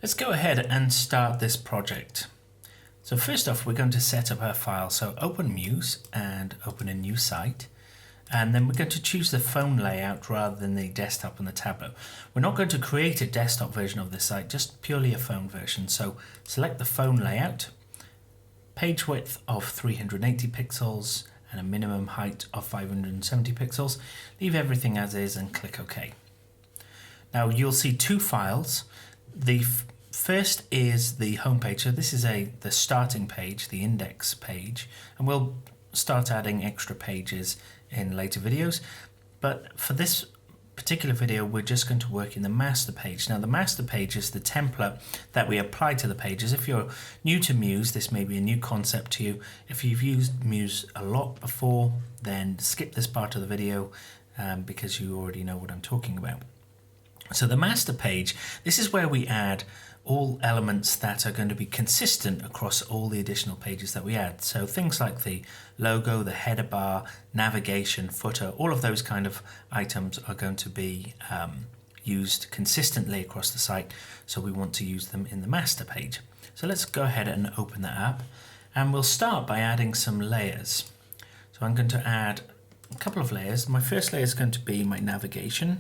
Let's go ahead and start this project. So first off, we're going to set up our file. So open Muse and open a new site. And then we're going to choose the phone layout rather than the desktop and the tablet. We're not going to create a desktop version of this site, just purely a phone version. So select the phone layout, page width of 380 pixels and a minimum height of 570 pixels. Leave everything as is and click OK. Now you'll see two files. The first is the home page. So this is the starting page, the index page, and we'll start adding extra pages in later videos. But for this particular video, we're just going to work in the master page. Now the master page is the template that we apply to the pages. If you're new to Muse, this may be a new concept to you. If you've used Muse a lot before, then skip this part of the video because you already know what I'm talking about. So the master page, this is where we add all elements that are going to be consistent across all the additional pages that we add. So things like the logo, the header bar, navigation, footer, all of those kind of items are going to be used consistently across the site. So we want to use them in the master page. So let's go ahead and open that up. And we'll start by adding some layers. So I'm going to add a couple of layers. My first layer is going to be my navigation.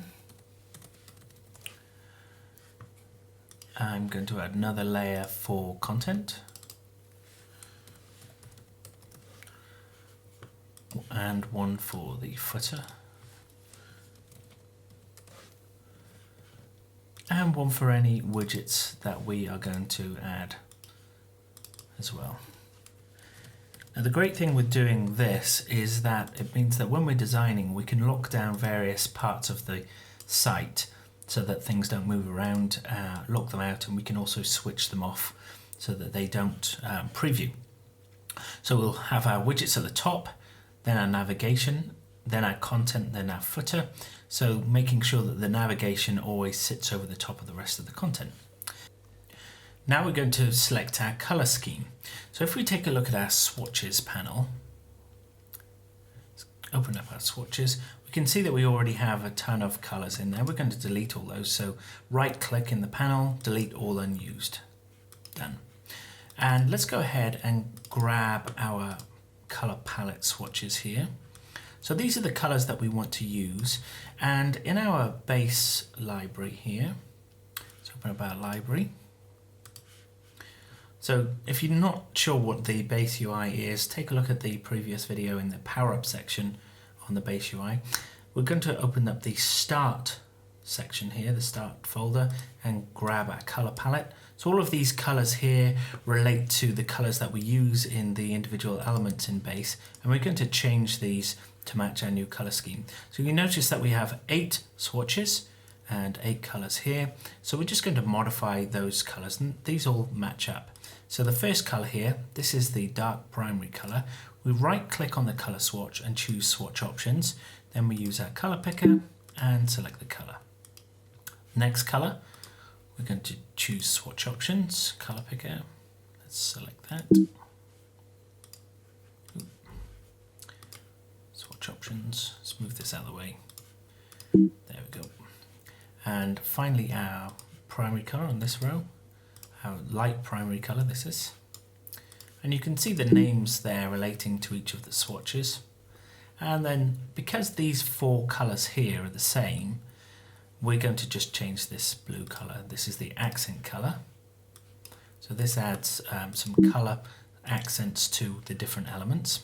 I'm going to add another layer for content and one for the footer and one for any widgets that we are going to add as well. Now the great thing with doing this is that it means that when we're designing, we can lock down various parts of the site so that things don't move around, lock them out, and we can also switch them off so that they don't preview. So we'll have our widgets at the top, then our navigation, then our content, then our footer. So making sure that the navigation always sits over the top of the rest of the content. Now we're going to select our color scheme. So if we take a look at our swatches panel, let's open up our swatches. We can see that we already have a ton of colors in there. We're going to delete all those. So right click in the panel, delete all unused. Done. And let's go ahead and grab our color palette swatches here. So these are the colors that we want to use. And in our base library here, let's open up our library. So if you're not sure what the base UI is, take a look at the previous video in the power up section on the base UI. We're going to open up the start section here, the start folder, and grab our color palette. So all of these colors here relate to the colors that we use in the individual elements in base, and we're going to change these to match our new color scheme. So you notice that we have 8 swatches and 8 colors here. So we're just going to modify those colors, and these all match up. So the first color here, this is the dark primary color. We right click on the color swatch and choose swatch options. Then we use our color picker and select the color. Next color, we're going to choose swatch options, color picker. Let's select that. Swatch options, let's move this out of the way. There we go. And finally our primary color on this row, our light primary color this is. And you can see the names there relating to each of the swatches. And then because these 4 colors here are the same, we're going to just change this blue color. This is the accent color. So this adds some color accents to the different elements.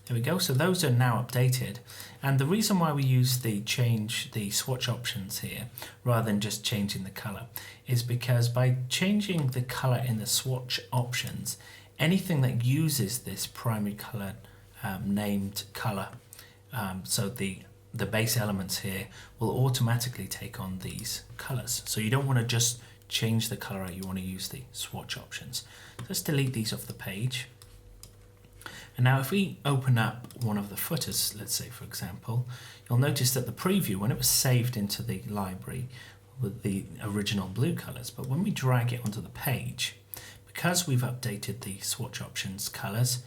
There we go. So those are now updated. And the reason why we change the swatch options here rather than just changing the color is because by changing the color in the swatch options, anything that uses this primary color named color, so the base elements here will automatically take on these colors. So you don't want to just change the color out, you want to use the swatch options. So let's delete these off the page. And now if we open up one of the footers, let's say for example, you'll notice that the preview, when it was saved into the library with the original blue colors, but when we drag it onto the page, because we've updated the swatch options colors,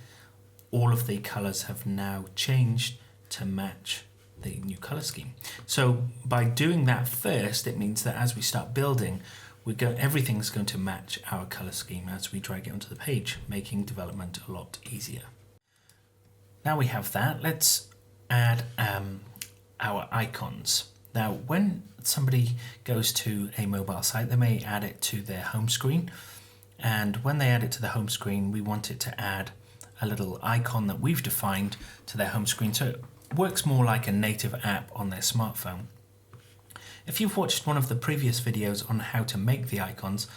all of the colors have now changed to match the new color scheme. So by doing that first, it means that as we start building, everything's going to match our color scheme as we drag it onto the page, making development a lot easier. Now we have that, let's add our icons. Now when somebody goes to a mobile site, they may add it to their home screen, and when they add it to the home screen, we want it to add a little icon that we've defined to their home screen, so it works more like a native app on their smartphone. If you've watched one of the previous videos on how to make the icons,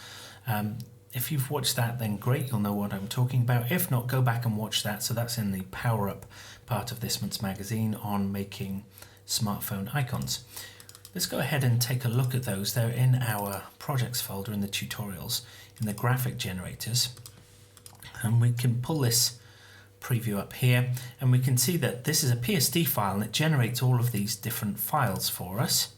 if you've watched that, then great, you'll know what I'm talking about. If not, go back and watch that. So that's in the Power Up part of this month's magazine on making smartphone icons. Let's go ahead and take a look at those. They're in our projects folder in the tutorials, in the graphic generators. And we can pull this preview up here, and we can see that this is a PSD file, and it generates all of these different files for us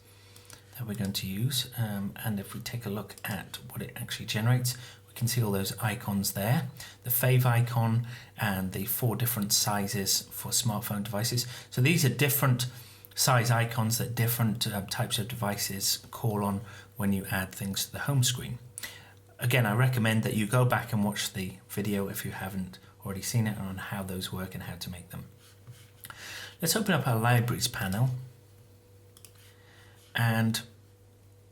that we're going to use. And if we take a look at what it actually generates, we can see all those icons there, the fave icon and the 4 different sizes for smartphone devices. So these are different size icons that different types of devices call on when you add things to the home screen. Again, I recommend that you go back and watch the video if you haven't already seen it on how those work and how to make them. Let's open up our libraries panel and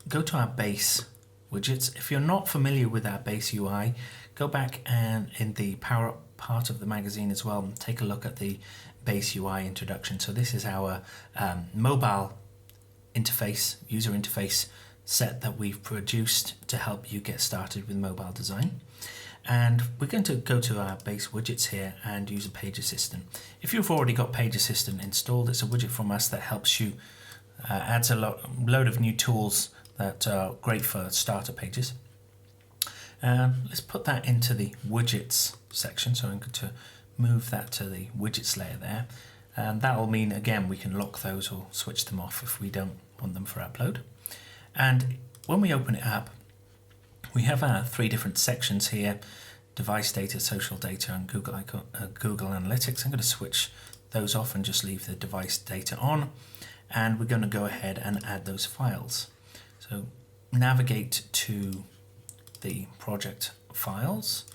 go to our base widgets. If you're not familiar with our base UI, go back and in the Power Up part of the magazine as well, and take a look at the base UI introduction. So this is our mobile interface, user interface set that we've produced to help you get started with mobile design. And we're going to go to our base widgets here and use a Page Assistant. If you've already got Page Assistant installed, it's a widget from us that helps you, adds a load of new tools that are great for starter pages. Let's put that into the widgets section. So I'm going to move that to the widgets layer there. And that will mean, again, we can lock those or switch them off if we don't want them for upload. And when we open it up, we have our 3 different sections here: device data, social data, and Google Analytics. I'm going to switch those off and just leave the device data on. And we're going to go ahead and add those files. So navigate to the project files,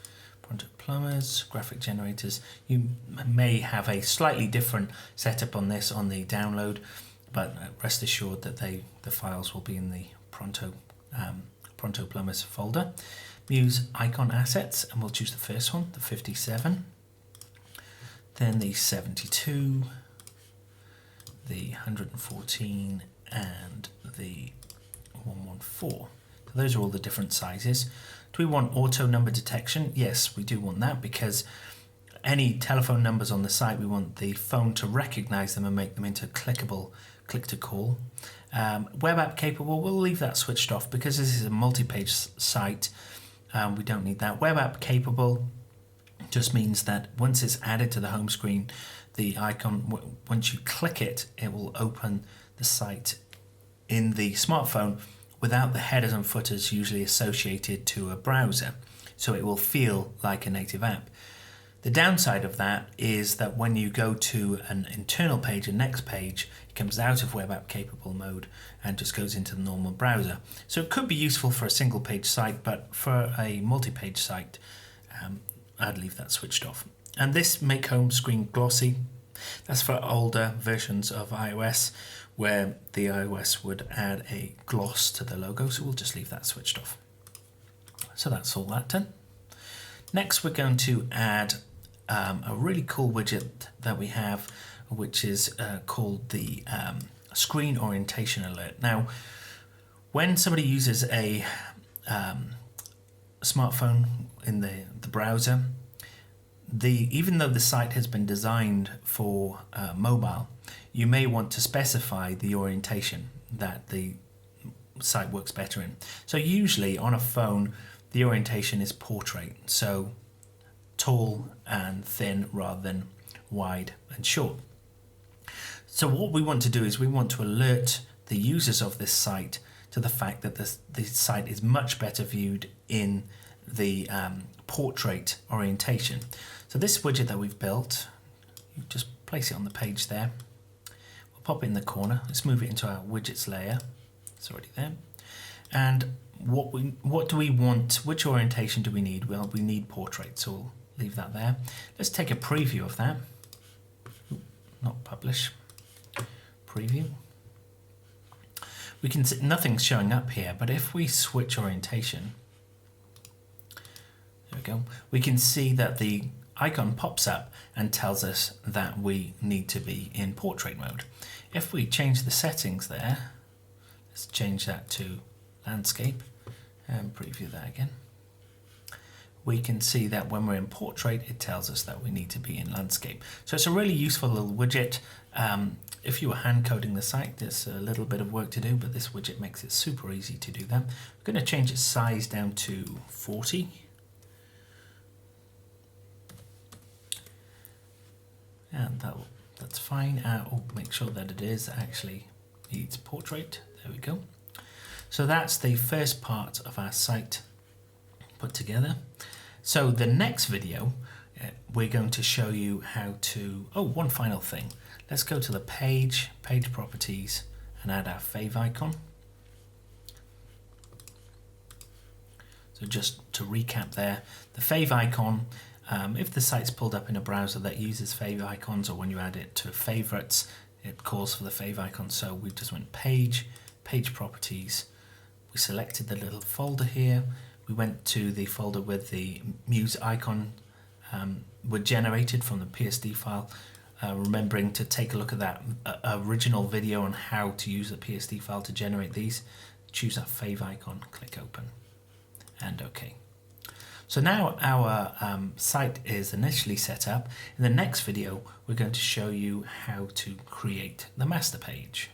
Pronto Plumbers, graphic generators. You may have a slightly different setup on this on the download, but rest assured that the files will be in the Pronto Plumbers folder. Muse icon assets, and we'll choose the first one, the 57, then the 72, the 114, and the 114. So those are all the different sizes. Do we want auto number detection? Yes, we do want that, because any telephone numbers on the site, we want the phone to recognize them and make them into clickable click to call. Web app capable, we'll leave that switched off because this is a multi-page site. We don't need that. Web app capable just means that once it's added to the home screen, the icon, once you click it, it will open the site in the smartphone without the headers and footers usually associated to a browser. So it will feel like a native app. The downside of that is that when you go to an internal page, a next page, it comes out of web app capable mode and just goes into the normal browser. So it could be useful for a single page site, but for a multi-page site, I'd leave that switched off. And this make home screen glossy, that's for older versions of iOS where the iOS would add a gloss to the logo, so we'll just leave that switched off. So that's all that done. Next we're going to add a really cool widget that we have, which is called the Screen Orientation Alert. Now, when somebody uses a smartphone in the browser, even though the site has been designed for mobile, you may want to specify the orientation that the site works better in. So usually on a phone, the orientation is portrait, so tall and thin rather than wide and short. So what we want to do is we want to alert the users of this site to the fact that the site is much better viewed in the portrait orientation. So this widget that we've built, you just place it on the page there. We'll pop it in the corner. Let's move it into our widgets layer. It's already there. And what do we want? Which orientation do we need? Well, we need portrait, so we'll leave that there. Let's take a preview of that. Not publish. Preview. We can see nothing's showing up here, but if we switch orientation, there we go. We can see that the icon pops up and tells us that we need to be in portrait mode. If we change the settings there, let's change that to landscape and preview that again. We can see that when we're in portrait, it tells us that we need to be in landscape. So it's a really useful little widget. If you were hand coding the site, there's a little bit of work to do, but this widget makes it super easy to do that. We're going to change its size down to 40. And that's fine. Make sure that it is actually needs portrait. There we go. So that's the first part of our site put together. So the next video, we're going to show you how to, one final thing. Let's go to the page properties, and add our fave icon. So just to recap there, the fave icon, if the site's pulled up in a browser that uses fave icons, or when you add it to favorites, it calls for the fave icon. So we just went page properties. We selected the little folder here. We went to the folder with the Muse icon were generated from the PSD file. Remembering to take a look at that original video on how to use the PSD file to generate these. Choose that fave icon, click open, and OK. So now our site is initially set up. In the next video, we're going to show you how to create the master page.